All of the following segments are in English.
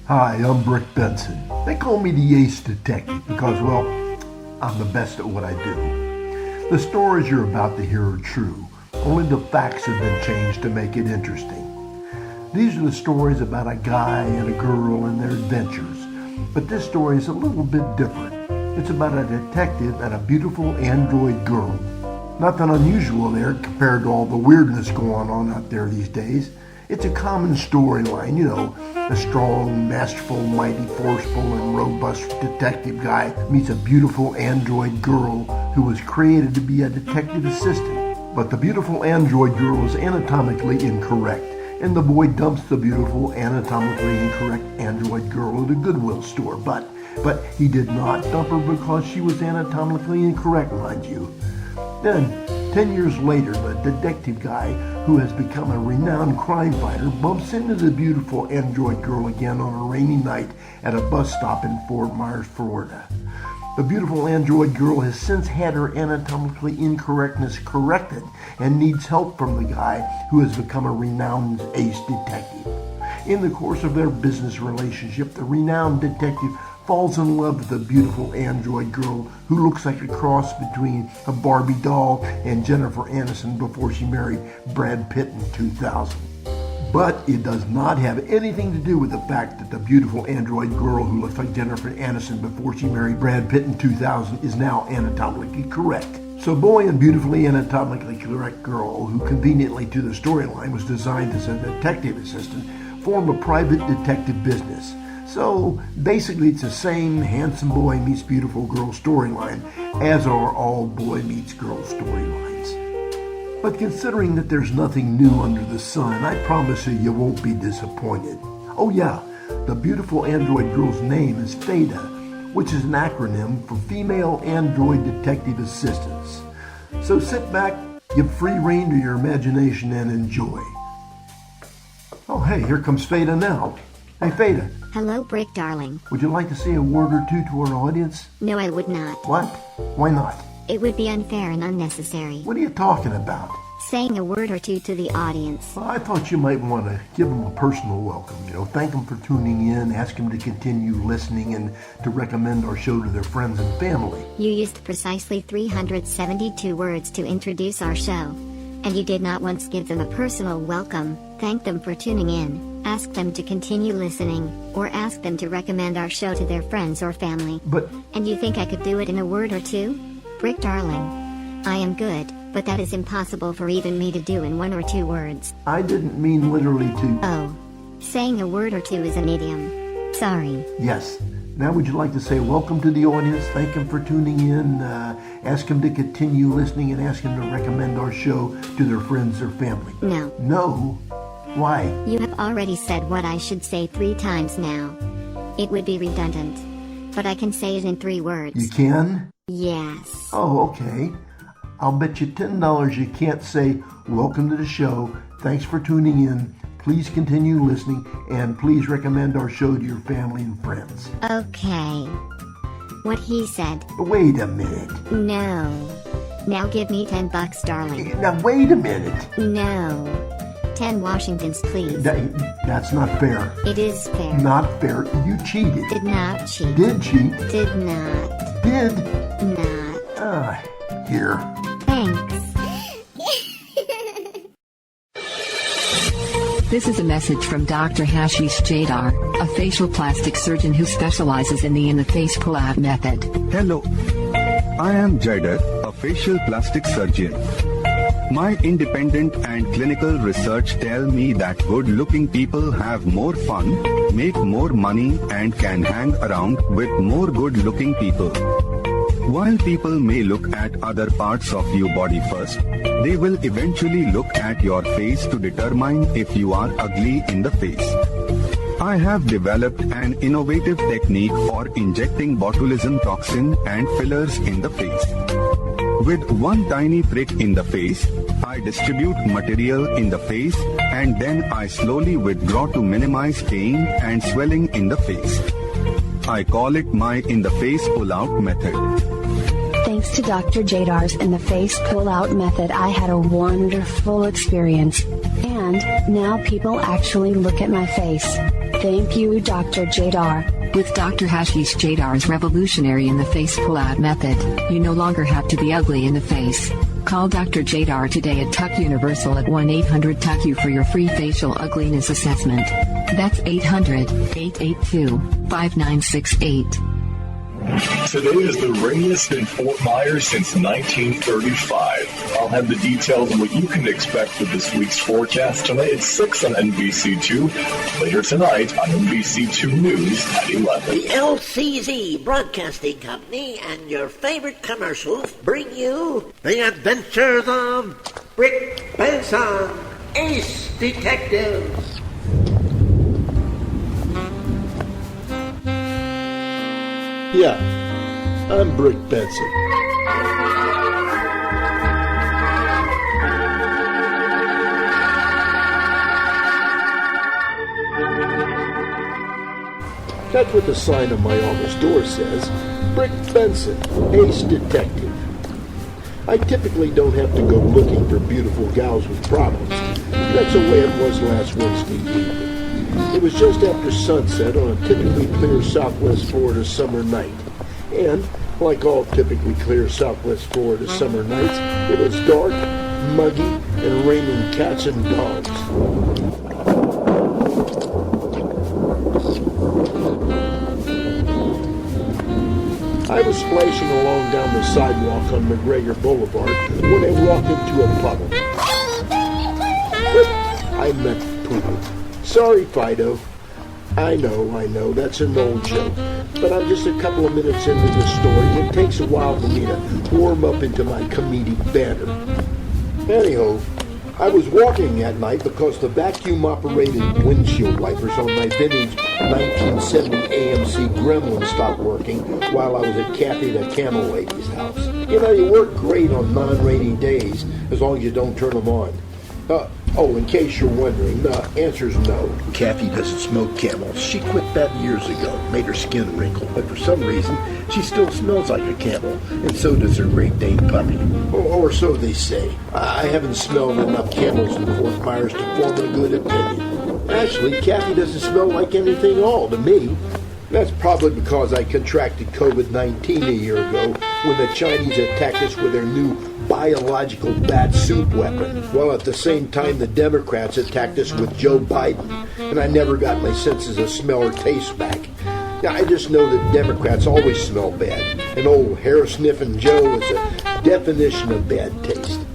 Hi, I'm Brick Benson. They call me the Ace Detective because, well, I'm the best at what I do. The stories you're about to hear are true, only the facts have been changed to make it interesting. These are the stories about a guy and a girl and their adventures, but this story is a little bit different. It's about a detective and a beautiful android girl. Nothing unusual there compared to all the weirdness going on out there these days. It's a common storyline, you know, a strong, masterful, mighty, forceful, and robust detective guy meets a beautiful android girl who was created to be a detective assistant. But the beautiful android girl is anatomically incorrect, and the boy dumps the beautiful, anatomically incorrect android girl at a Goodwill store. But he did not dump her because she was anatomically incorrect, mind you. Then, 10 years later, the detective guy, who has become a renowned crime fighter, bumps into the beautiful android girl again on a rainy night at a bus stop in Fort Myers, Florida. The beautiful android girl has since had her anatomically incorrectness corrected and needs help from the guy who has become a renowned ace detective. In the course of their business relationship, the renowned detective falls in love with the beautiful android girl who looks like a cross between a Barbie doll and Jennifer Aniston before she married Brad Pitt in 2000. But it does not have anything to do with the fact that the beautiful android girl who looks like Jennifer Aniston before she married Brad Pitt in 2000 is now anatomically correct. So boy and beautifully anatomically correct girl, who conveniently to the storyline was designed as a detective assistant, form a private detective business. So basically it's the same handsome boy meets beautiful girl storyline as are all boy meets girl storylines. But considering that there's nothing new under the sun, I promise you won't be disappointed. Oh yeah, the beautiful android girl's name is Fada, which is an acronym for Female Android Detective Assistants. So sit back, give free rein to your imagination and enjoy. Oh hey, here comes Fada now. Hey Fada. Hello, Brick darling. Would you like to say a word or two to our audience? No, I would not. What? Why not? It would be unfair and unnecessary. What are you talking about? Saying a word or two to the audience. Well, I thought you might want to give them a personal welcome, thank them for tuning in, ask them to continue listening, and to recommend our show to their friends and family. You used precisely 372 words to introduce our show. And you did not once give them a personal welcome, thank them for tuning in, ask them to continue listening, or ask them to recommend our show to their friends or family. And you think I could do it in a word or two? Brick darling. I am good, but that is impossible for even me to do in 1 or 2 words. I didn't mean literally to. Oh. Saying a word or two is an idiom. Sorry. Yes. Now would you like to say welcome to the audience, thank them for tuning in, ask them to continue listening, and ask them to recommend our show to their friends or family? No. No? Why? You have already said what I should say 3 times now. It would be redundant. But I can say it in 3 words. You can? Yes. Oh, okay. I'll bet you $10 you can't say, welcome to the show, thanks for tuning in, please continue listening, and please recommend our show to your family and friends. Okay. What he said. Wait a minute. No. Now give me $10, darling. Now wait a minute. No. 10 Washingtons, please. That's not fair. It is fair. Not fair. You cheated. Did not cheat. Did cheat. Did not. Did not. Here. Thanks. This is a message from Dr. Hashish Jadar, a facial plastic surgeon who specializes in the in-the-face pull-out method. Hello, I am Jadar, a facial plastic surgeon. My independent and clinical research tell me that good-looking people have more fun, make more money, and can hang around with more good-looking people. While people may look at other parts of your body first, they will eventually look at your face to determine if you are ugly in the face. I have developed an innovative technique for injecting botulism toxin and fillers in the face. With one tiny prick in the face, I distribute material in the face and then I slowly withdraw to minimize pain and swelling in the face. I call it my in-the-face pull-out method. Thanks to Dr. Jadar's and the face pull-out method, I had a wonderful experience. And now people actually look at my face. Thank you, Dr. Jadar. With Dr. Hashish Jadar's revolutionary in the face pull-out method, you no longer have to be ugly in the face. Call Dr. Jadar today at Tuck Universal at 1-800-TUCK-U for your free facial ugliness assessment. That's 800-882-5968. Today is the rainiest in Fort Myers since 1935. I'll have the details of what you can expect with this week's forecast tonight at 6 on NBC2. Later tonight on NBC2 News at 11. The LCZ Broadcasting Company and your favorite commercials bring you the adventures of Brick Benson, Ace Detective. Yeah, I'm Brick Benson. That's what the sign on my office door says. Brick Benson, Ace Detective. I typically don't have to go looking for beautiful gals with problems. That's the way it was last Wednesday evening. It was just after sunset on a typically clear southwest Florida summer night. And, like all typically clear southwest Florida summer nights, it was dark, muggy, and raining cats and dogs. I was splashing along down the sidewalk on McGregor Boulevard when I walked into a puddle. I met Poodle. Sorry, Fido. I know, that's an old joke. But I'm just a couple of minutes into the story. It takes a while for me to warm up into my comedic banter. Anyhow, I was walking at night because the vacuum-operated windshield wipers on my vintage 1970 AMC Gremlin stopped working while I was at Kathy the Camel Lady's house. You know, you work great on non-rainy days as long as you don't turn them on. In case you're wondering, the answer's no. Kathy doesn't smoke Camels. She quit that years ago. Made her skin wrinkle. But for some reason, she still smells like a camel. And so does her Great Dane puppy. Or so they say. I haven't smelled enough camels in Fort Myers to form a good opinion. Actually, Kathy doesn't smell like anything at all to me. That's probably because I contracted COVID-19 a year ago when the Chinese attacked us with their new biological bat soup weapon, while at the same time the Democrats attacked us with Joe Biden, and I never got my senses of smell or taste back. Now, I just know that Democrats always smell bad, and old hair-sniffing Joe is a definition of bad taste.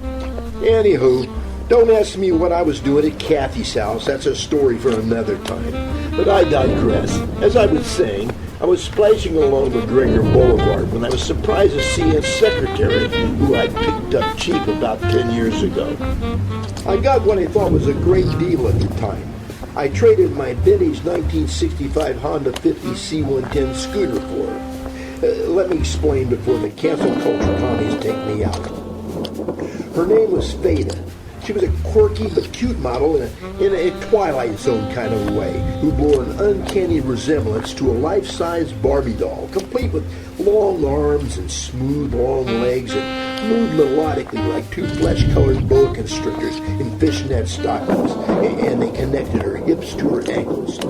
Anywho, don't ask me what I was doing at Kathy's house. That's a story for another time. But I digress. As I was saying, I was splashing along McGregor Boulevard when I was surprised to see a secretary who I'd picked up cheap about 10 years ago. I got what I thought was a great deal at the time. I traded my vintage 1965 Honda 50 C110 scooter for her. Let me explain before the cancel culture commies take me out. Her name was Fada. She was a quirky but cute model in a Twilight Zone kind of way, who bore an uncanny resemblance to a life-size Barbie doll, complete with long arms and smooth, long legs, and moved melodically like two flesh-colored boa constrictors in fishnet stockings, and they connected her hips to her ankles.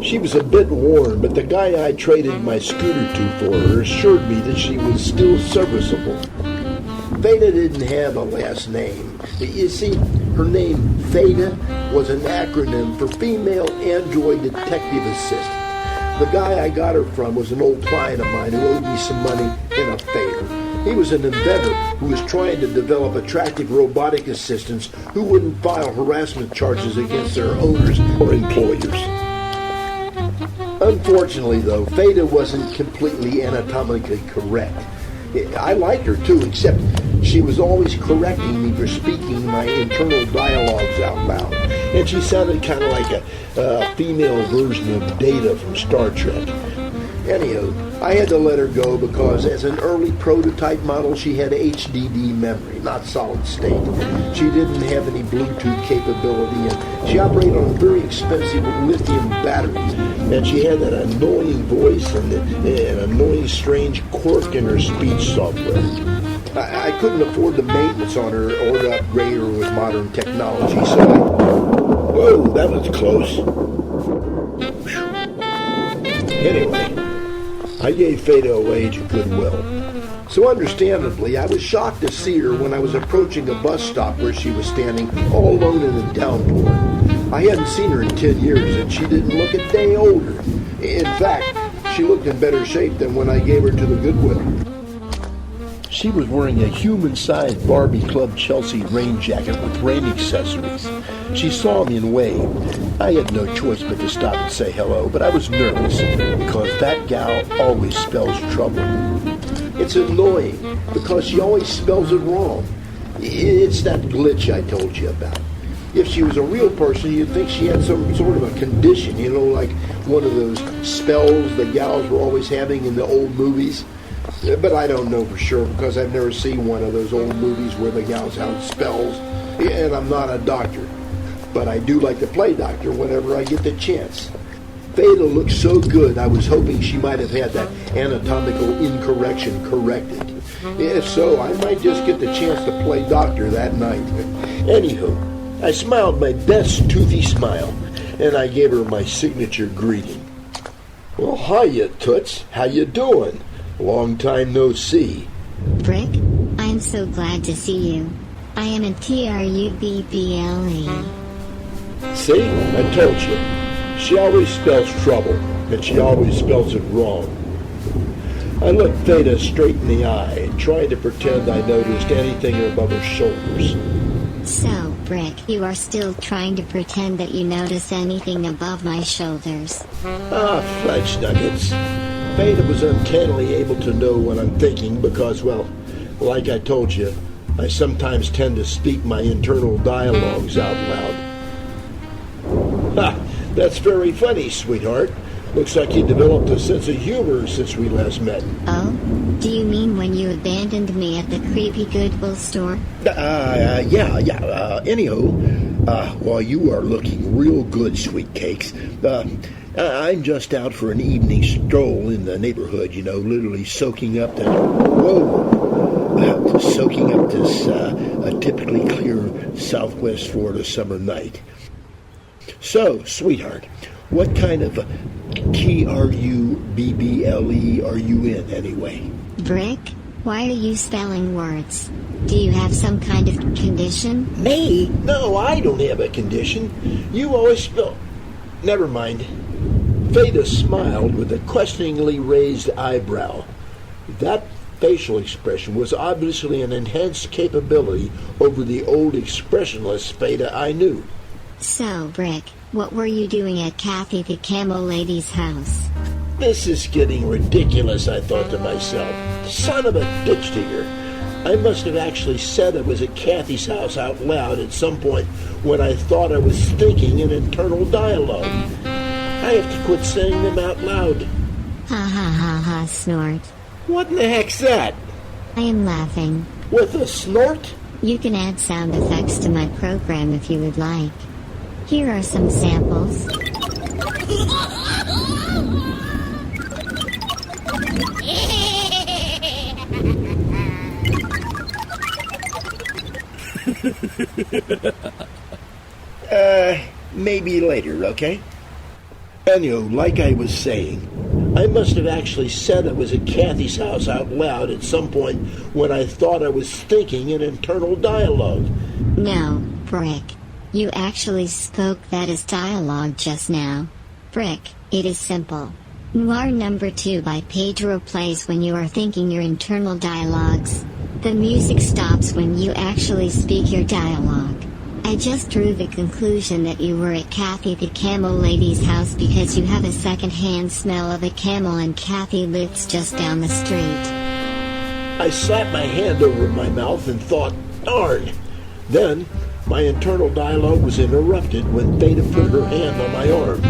She was a bit worn, but the guy I traded my scooter to for her assured me that she was still serviceable. Fada didn't have a last name. You see, her name, Fada, was an acronym for Female Android Detective Assistant. The guy I got her from was an old client of mine who owed me some money in a favor. He was an inventor who was trying to develop attractive robotic assistants who wouldn't file harassment charges against their owners or employers. Unfortunately, though, Fada wasn't completely anatomically correct. I liked her, too, except she was always correcting me for speaking my internal dialogues out loud. And she sounded kind of like a female version of Data from Star Trek. Anyhow, I had to let her go because as an early prototype model, she had HDD memory, not solid state. She didn't have any Bluetooth capability, and she operated on very expensive lithium batteries. And she had that annoying voice and an annoying strange quirk in her speech software. I couldn't afford the maintenance on her or to upgrade her with modern technology, so whoa, that was close. Anyway, I gave Fada away to Goodwill. So understandably, I was shocked to see her when I was approaching a bus stop where she was standing all alone in the downpour. I hadn't seen her in 10 years, and she didn't look a day older. In fact, she looked in better shape than when I gave her to the Goodwill. She was wearing a human-sized Barbie Club Chelsea rain jacket with rain accessories. She saw me and waved. I had no choice but to stop and say hello, but I was nervous because that gal always spells trouble. It's annoying because she always spells it wrong. It's that glitch I told you about. If she was a real person, you'd think she had some sort of a condition, like one of those spells the gals were always having in the old movies. But I don't know for sure because I've never seen one of those old movies where the gals have spells, and I'm not a doctor. But I do like to play doctor whenever I get the chance. Fada looked so good, I was hoping she might have had that anatomical incorrection corrected. If so, I might just get the chance to play doctor that night. Anywho, I smiled my best toothy smile, and I gave her my signature greeting. Well, hiya, Toots. How you doing? Long time no see. Brick, I am so glad to see you. I am in Trouble. See? I told you. She always spells trouble, and she always spells it wrong. I looked Fada straight in the eye and tried to pretend I noticed anything above her shoulders. So, Brick, you are still trying to pretend that you notice anything above my shoulders. Ah, fudge nuggets. Fada was uncannily able to know what I'm thinking because, well, like I told you, I sometimes tend to speak my internal dialogues out loud. Ha! That's very funny, sweetheart. Looks like you developed a sense of humor since we last met. Oh? Do you mean when you abandoned me at the creepy Goodwill store? Anyhow, while you are looking real good, sweet cakes, I'm just out for an evening stroll in the neighborhood, literally soaking up this typically clear southwest Florida summer night. So, sweetheart, what kind of TRUBBLE are you in, anyway? Brick, why are you spelling words? Do you have some kind of condition? Me? No, I don't have a condition. You always spell... Never mind. Fada smiled with a questioningly raised eyebrow. That facial expression was obviously an enhanced capability over the old expressionless Fada I knew. So, Brick, what were you doing at Kathy the Camel Lady's house? This is getting ridiculous, I thought to myself. Son of a ditch digger. I must have actually said I was at Kathy's house out loud at some point when I thought I was thinking in internal dialogue. I have to quit saying them out loud. Ha ha ha ha, snort. What in the heck's that? I am laughing. With a snort? You can add sound effects to my program if you would like. Here are some samples. Maybe later, okay? Anyhow, like I was saying, I must have actually said I was at Kathy's house out loud at some point when I thought I was thinking in internal dialogue. No, Brick. You actually spoke that as dialogue just now. Brick, it is simple. Noir number 2 by Pedro plays when you are thinking your internal dialogues. The music stops when you actually speak your dialogue. I just drew the conclusion that you were at Kathy the Camel Lady's house because you have a second-hand smell of a camel and Kathy lives just down the street. I slapped my hand over my mouth and thought, darn. Then, my internal dialogue was interrupted when Fada put her hand on my arm.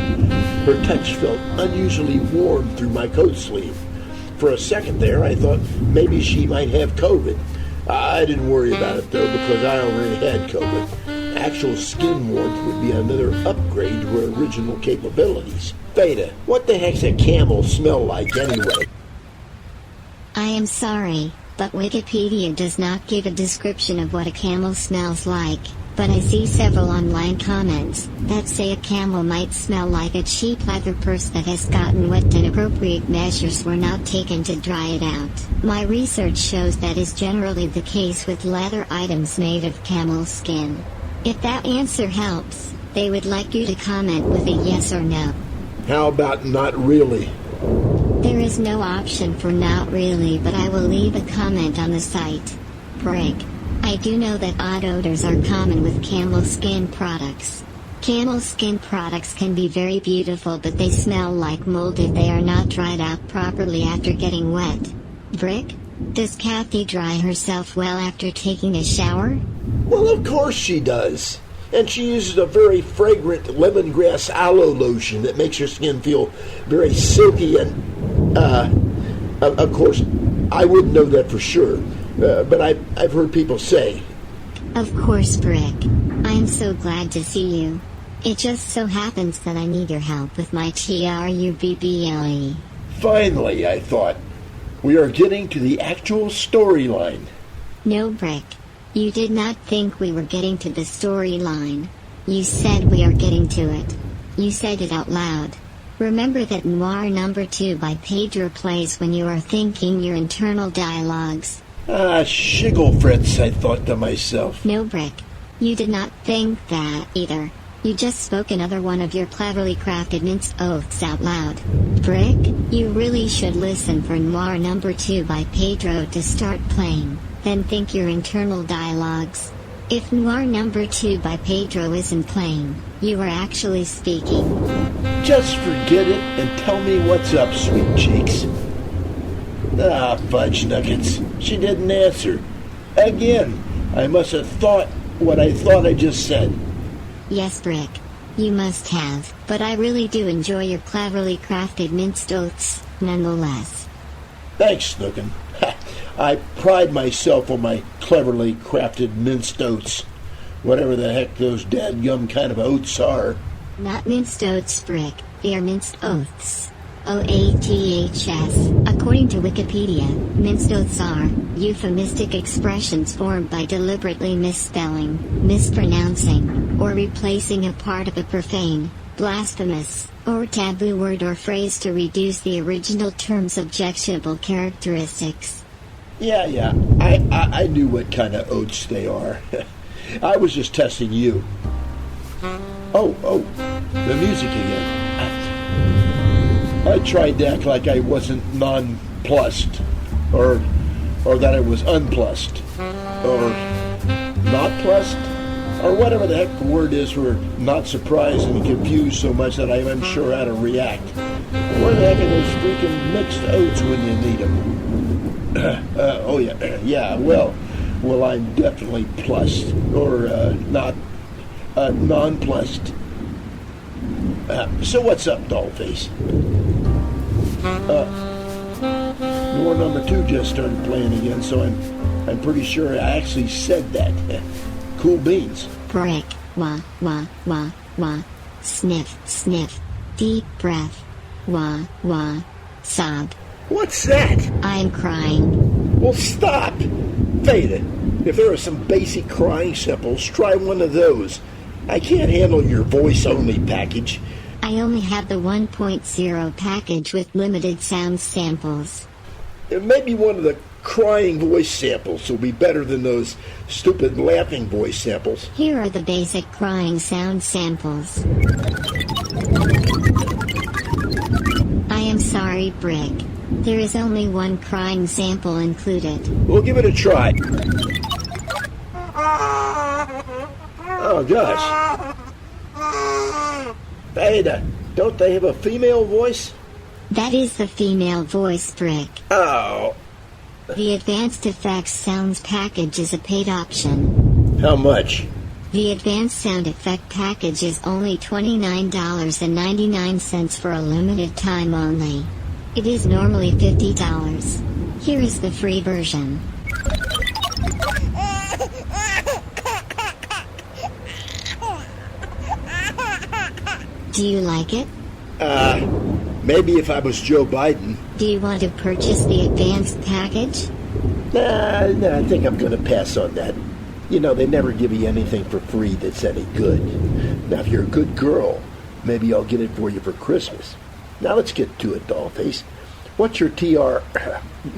Her touch felt unusually warm through my coat sleeve. For a second there, I thought maybe she might have COVID. I didn't worry about it, though, because I already had COVID. Actual skin warmth would be another upgrade to her original capabilities. Fada, what the heck's a camel smell like anyway? I am sorry, but Wikipedia does not give a description of what a camel smells like, but I see several online comments that say a camel might smell like a cheap leather purse that has gotten wet and appropriate measures were not taken to dry it out. My research shows that is generally the case with leather items made of camel skin. If that answer helps, they would like you to comment with a yes or no. How about not really? There is no option for not really, but I will leave a comment on the site. Brick. I do know that odd odors are common with camel skin products. Camel skin products can be very beautiful, but they smell like mold if they are not dried out properly after getting wet. Brick? Does Kathy dry herself well after taking a shower? Well, of course she does. And she uses a very fragrant lemongrass aloe lotion that makes her skin feel very silky and, of course, I wouldn't know that for sure. But I've heard people say. Of course, Brick. I am so glad to see you. It just so happens that I need your help with my TRUBBLE. Finally, I thought. We are getting to the actual storyline. No, Brick. You did not think we were getting to the storyline. You said we are getting to it. You said it out loud. Remember that Noir number 2 by Pedro plays when you are thinking your internal dialogues. Shiggle Fritz, I thought to myself. No, Brick. You did not think that either. You just spoke another one of your cleverly crafted minced oaths out loud. Brick, you really should listen for Noir number 2 by Pedro to start playing, then think your internal dialogues. If Noir number 2 by Pedro isn't playing, you are actually speaking. Just forget it and tell me what's up, sweet cheeks. Fudge nuggets. She didn't answer. Again, I must have thought what I thought I just said. Yes, Brick. You must have, but I really do enjoy your cleverly crafted minced oaths, nonetheless. Thanks, Snookin. I pride myself on my cleverly crafted minced oats. Whatever the heck those dadgum kind of oats are. Not minced oats, Brick. They are minced oaths. OATHS. According to Wikipedia, minced oaths are euphemistic expressions formed by deliberately misspelling, mispronouncing, or replacing a part of a profane, blasphemous, or taboo word or phrase to reduce the original term's objectionable characteristics. Yeah, I knew what kind of oats they are. I was just testing you. Oh, the music again. I tried to act like I wasn't nonplussed, or that I was unplussed, or not plussed, or whatever the heck the word is for not surprised and confused so much that I'm unsure how to react. Where the heck are those freaking mixed oats when you need them? Well, I'm definitely plussed, or not nonplussed. So what's up, dollface? Noir number 2 just started playing again, so I'm pretty sure I actually said that. Cool beans. Brick, wah, wah, wah, wah. Sniff, sniff. Deep breath. Wah, wah. Sob. What's that? I'm crying. Well, stop! Fada, if there are some basic crying samples, try one of those. I can't handle your voice-only package. I only have the 1.0 package with limited sound samples. Maybe one of the crying voice samples will be better than those stupid laughing voice samples. Here are the basic crying sound samples. I am sorry, Brick. There is only one crying sample included. We'll give it a try. Oh, gosh. Fada, don't they have a female voice? That is the female voice, Brick. Oh. The Advanced Effects Sounds package is a paid option. How much? The advanced sound effect package is only $29.99 for a limited time only. It is normally $50. Here is the free version. Do you like it? Maybe if I was Joe Biden. Do you want to purchase the advanced package? Nah, I think I'm going to pass on that. You know, they never give you anything for free that's any good. Now, if you're a good girl, maybe I'll get it for you for Christmas. Now, let's get to it, Dollface. What's your your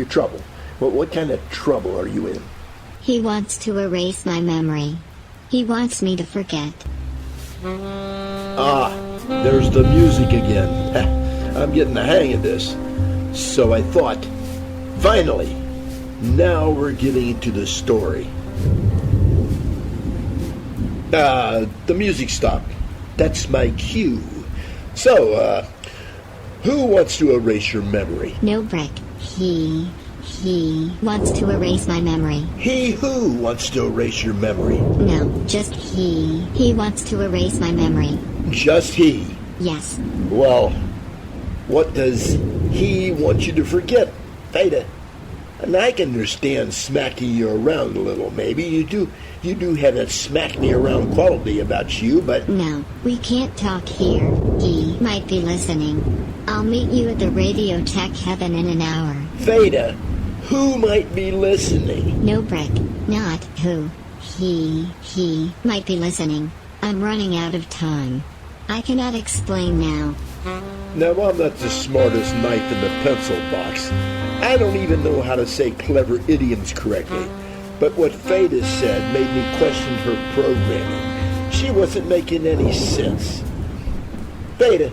trouble? What kind of trouble are you in? He wants to erase my memory. He wants me to forget. There's the music again. I'm getting the hang of this. So I thought, finally, now we're getting into the story. The music stopped. That's my cue. So, who wants to erase your memory? No, Brick. He wants to erase my memory. He who wants to erase your memory? No, just he. He wants to erase my memory. Just he? Yes. Well, what does he want you to forget, Fada? And I can understand smacking you around a little, maybe. You do have that smack me around quality about you, but... No, we can't talk here. He might be listening. I'll meet you at the Radio Tech Heaven in an hour. Fada, who might be listening? No, Brick, not who. He might be listening. I'm running out of time. I cannot explain now. Now, I'm not the smartest knife in the pencil box. I don't even know how to say clever idioms correctly. But what Fada said made me question her programming. She wasn't making any sense. Fada,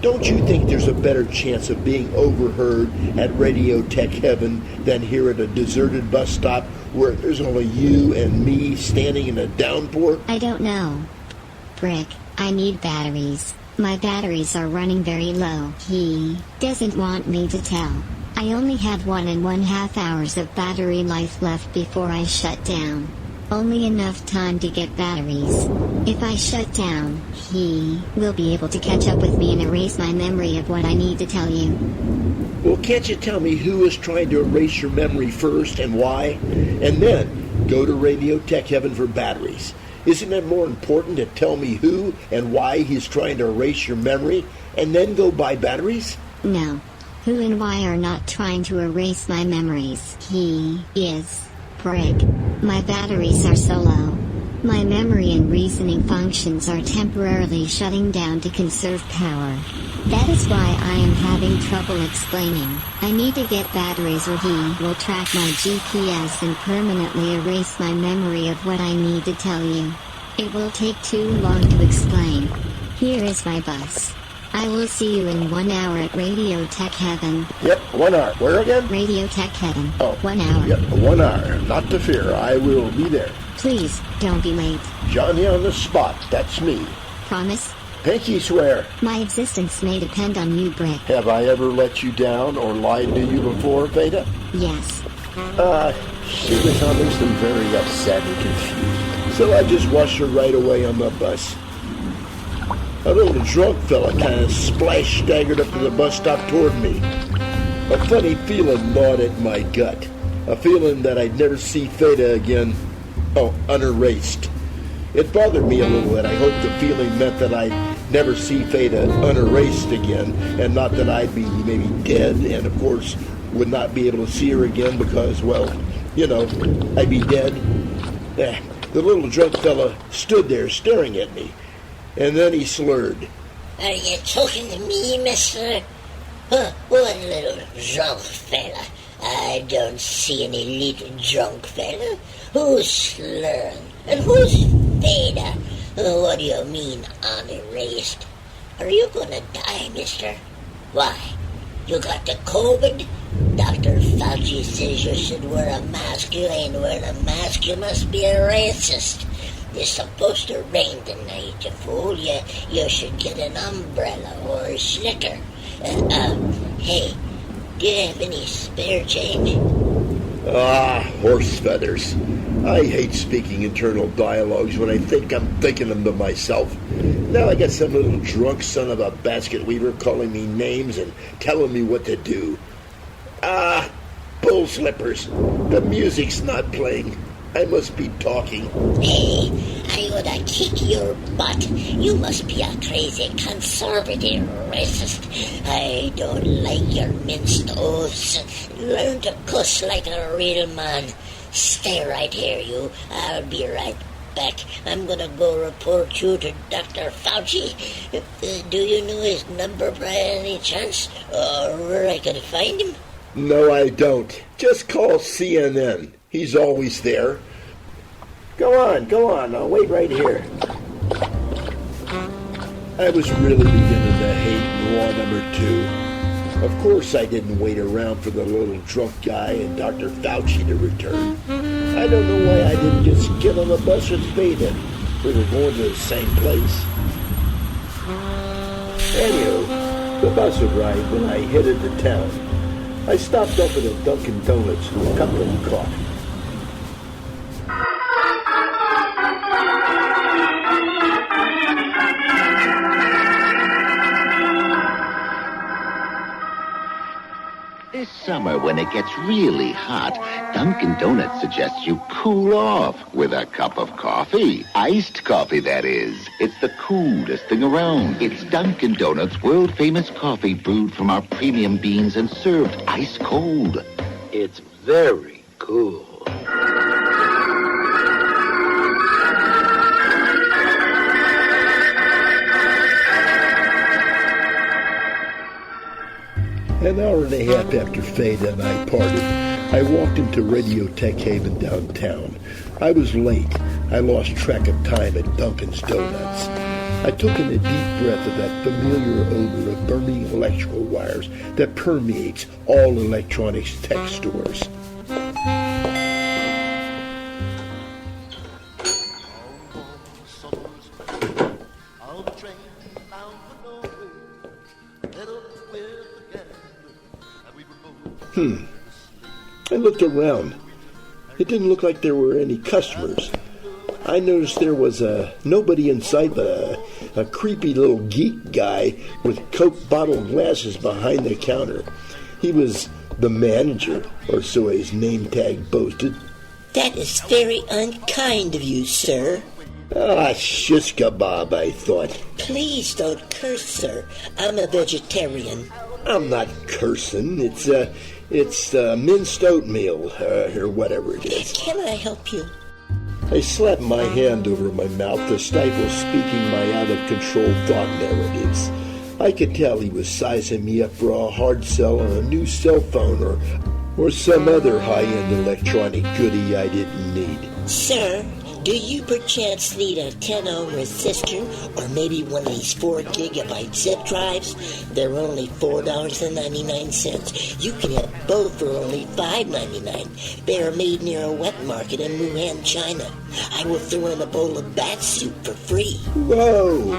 don't you think there's a better chance of being overheard at Radio Tech Heaven than here at a deserted bus stop where there's only you and me standing in a downpour? I don't know. Brick, I need batteries. My batteries are running very low. He doesn't want me to tell. I only have 1.5 hours of battery life left before I shut down. Only enough time to get batteries. If I shut down, he will be able to catch up with me and erase my memory of what I need to tell you. Well, can't you tell me who is trying to erase your memory first and why? And then go to Radio Tech Heaven for batteries. Isn't it more important to tell me who and why he's trying to erase your memory and then go buy batteries? No. Who and why are not trying to erase my memories. He is. Brick. My batteries are so low. My memory and reasoning functions are temporarily shutting down to conserve power. That is why I am having trouble explaining. I need to get batteries or he will track my GPS and permanently erase my memory of what I need to tell you. It will take too long to explain. Here is my bus. I will see you in 1 hour at Radio Tech Heaven. Yep, 1 hour. Where again? Radio Tech Heaven. Oh, 1 hour. Yep, 1 hour. Not to fear. I will be there. Please, don't be late. Johnny on the spot. That's me. Promise? Pinky swear. My existence may depend on you, Brick. Have I ever let you down or lied to you before, Fada? Yes. She was obviously very upset and confused. So I just watched her right away on the bus. A little drunk fella kind of staggered up to the bus stop toward me. A funny feeling gnawed at my gut. A feeling that I'd never see Fada again. Oh, unerased. It bothered me a little, and I hoped the feeling meant that I'd never see Fada unerased again, and not that I'd be maybe dead, and of course would not be able to see her again because, well, you know, I'd be dead. The little drunk fella stood there staring at me. And then he slurred. Are you talking to me, mister? Huh, what little drunk fella? I don't see any little drunk fella. Who's slurring? And who's Fada? What do you mean, unerased? Are you gonna die, mister? Why? You got the COVID? Dr. Fauci says you should wear a mask. You ain't wearing a mask. You must be a racist. It's supposed to rain tonight, you fool. You should get an umbrella or a slicker. Hey, do you have any spare change? Horse feathers. I hate speaking internal dialogues when I think I'm thinking them to myself. Now I got some little drunk son of a basket weaver calling me names and telling me what to do. Bull slippers. The music's not playing. I must be talking. Hey, I oughta kick your butt. You must be a crazy conservative racist. I don't like your minced oaths. Learn to cuss like a real man. Stay right here, you. I'll be right back. I'm gonna go report you to Dr. Fauci. Do you know his number by any chance? Or where I can find him? No, I don't. Just call CNN. He's always there. Go on. I'll wait right here. I was really beginning to hate law number 2. Of course I didn't wait around for the little drunk guy and Dr. Fauci to return. I don't know why I didn't just get on the bus with Fada. We were going to the same place. Anywho, the bus would ride when I headed to town. I stopped up at a Dunkin' Donuts for a cup of coffee. This summer, when it gets really hot, Dunkin' Donuts suggests you cool off with a cup of coffee. Iced coffee, that is. It's the coolest thing around. It's Dunkin' Donuts' world-famous coffee brewed from our premium beans and served ice cold. It's very cool. An hour and a half after Fada and I parted, I walked into Radio Tech Haven downtown. I was late. I lost track of time at Dunkin's Donuts. I took in a deep breath of that familiar odor of burning electrical wires that permeates all electronics tech stores. I looked around. It didn't look like there were any customers. I noticed there was nobody in sight but a creepy little geek guy with Coke bottle glasses behind the counter. He was the manager, or so his name tag boasted. That is very unkind of you, sir. Shish kebab, I thought. Please don't curse, sir. I'm a vegetarian. I'm not cursing. It's minced oatmeal, or whatever it is. Can I help you? I slapped my hand over my mouth to stifle speaking my out-of-control thought narratives. I could tell he was sizing me up for a hard sell on a new cell phone or some other high-end electronic goodie I didn't need. Sir, do you perchance need a 10-ohm resistor or maybe one of these 4-gigabyte zip drives? They're only $4.99. You can have both for only $5.99. They are made near a wet market in Wuhan, China. I will throw in a bowl of bat soup for free. Whoa!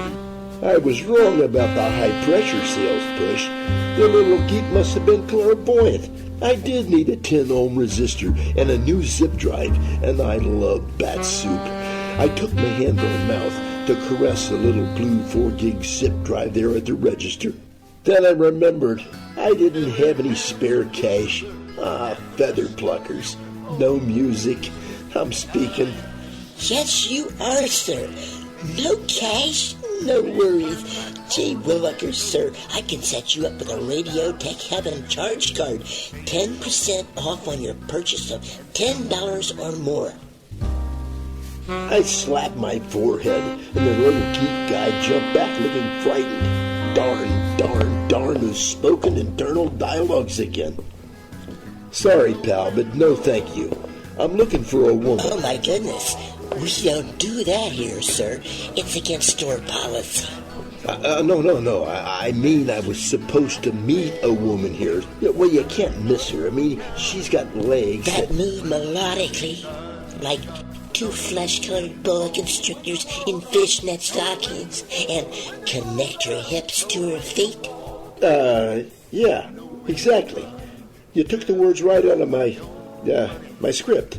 I was wrong about the high-pressure sales push. The little geek must have been clairvoyant. I did need a 10-ohm resistor and a new zip drive, and I love bat soup. I took my hand on the mouth to caress the little blue 4-gig zip drive there at the register. Then I remembered I didn't have any spare cash. Feather pluckers. No music. I'm speaking. Yes, you are, sir. No cash? No worries. Gee willikers, sir, I can set you up with a Radio Tech Heaven charge card. 10% off on your purchase of $10 or more. I slapped my forehead, and the little geek guy jumped back looking frightened. Darn, those spoken internal dialogues again. Sorry, pal, but no thank you. I'm looking for a woman. Oh, my goodness. We don't do that here, sir. It's against store policy. No. I mean, I was supposed to meet a woman here. Well, you can't miss her. I mean, she's got legs that move melodically, like two flesh-colored boa constrictors in fishnet stockings, and connect her hips to her feet. Yeah, exactly. You took the words right out of my My script.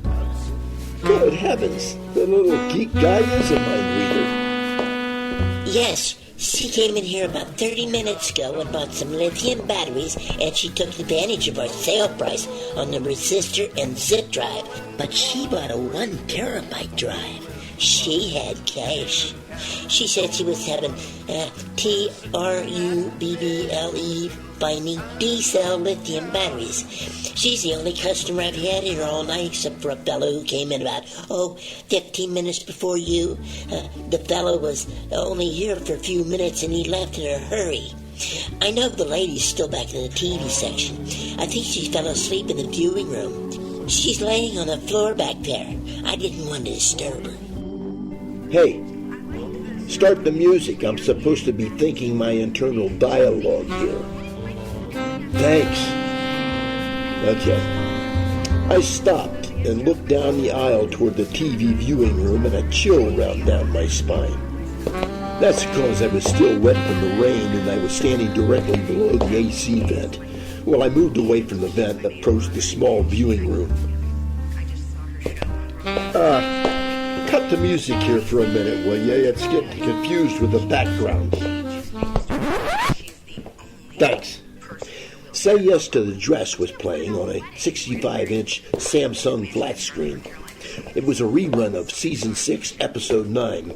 Good heavens, the little geek guy is a mind reader. Yes, she came in here about 30 minutes ago and bought some lithium batteries, and she took advantage of our sale price on the resistor and zip drive. But she bought a 1 terabyte drive. She had cash. She said she was having TRUBBLE binding D-cell lithium batteries. She's the only customer I've had here all night, except for a fellow who came in about, 15 minutes before you. The fellow was only here for a few minutes and he left in a hurry. I know the lady's still back in the TV section. I think she fell asleep in the viewing room. She's laying on the floor back there. I didn't want to disturb her. Hey, start the music. I'm supposed to be thinking my internal dialogue here. Thanks. Okay. I stopped and looked down the aisle toward the TV viewing room, and a chill ran down my spine. That's because I was still wet from the rain and I was standing directly below the AC vent. Well, I moved away from the vent and approached the small viewing room. Cut the music here for a minute, will you? It's getting confused with the background. Thanks. Say Yes to the Dress was playing on a 65-inch Samsung flat screen. It was a rerun of Season 6, Episode 9.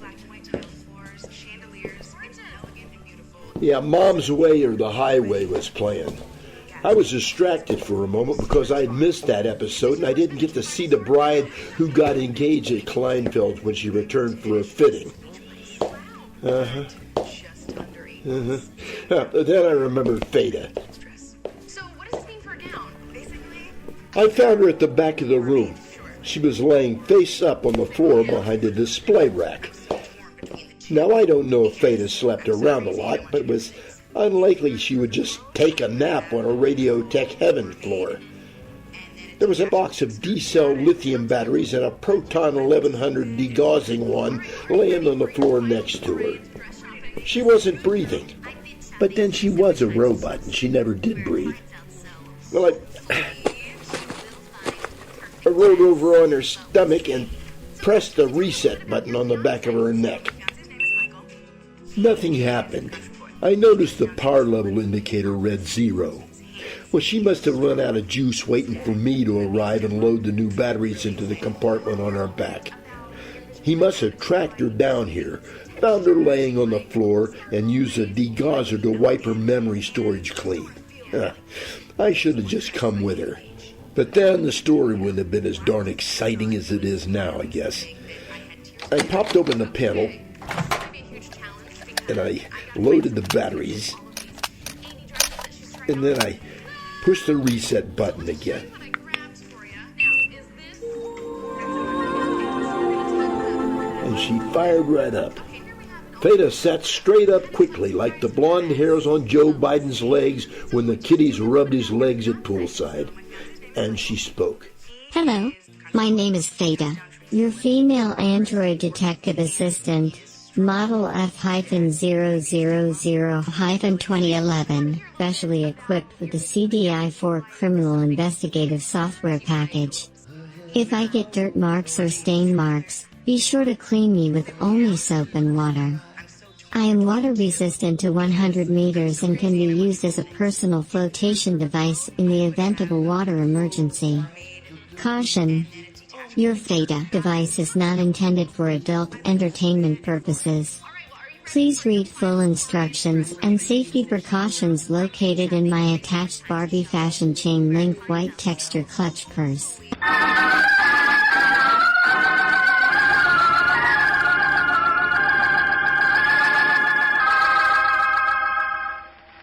Yeah, Mom's Way or the Highway was playing. I was distracted for a moment because I had missed that episode and I didn't get to see the bride who got engaged at Kleinfeld's when she returned for a fitting. Then I remembered Fada. I found her at the back of the room. She was laying face up on the floor behind a display rack. Now, I don't know if Fada slept around a lot, but it was unlikely she would just take a nap on a Radiotech Heaven floor. There was a box of D-cell lithium batteries and a Proton 1100 degaussing one laying on the floor next to her. She wasn't breathing, but then she was a robot and she never did breathe. Well, I rolled over on her stomach and pressed the reset button on the back of her neck. Nothing happened. I noticed the power level indicator read 0. Well, she must have run out of juice waiting for me to arrive and load the new batteries into the compartment on our back. He must have tracked her down here, found her laying on the floor, and used a degausser to wipe her memory storage clean. I should have just come with her. But then the story wouldn't have been as darn exciting as it is now, I guess. I popped open the panel, and I loaded the batteries, and then I pushed the reset button again. And she fired right up. Fada sat straight up quickly, like the blonde hairs on Joe Biden's legs when the kiddies rubbed his legs at poolside. And she spoke. Hello, my name is Fada, your female android detective assistant, model F-000-2011, specially equipped with the CDI-4 criminal investigative software package. If I get dirt marks or stain marks, be sure to clean me with only soap and water. I am water resistant to 100 meters and can be used as a personal flotation device in the event of a water emergency. Caution: your Fada device is not intended for adult entertainment purposes. Please read full instructions and safety precautions located in my attached Barbie fashion chain link white texture clutch purse.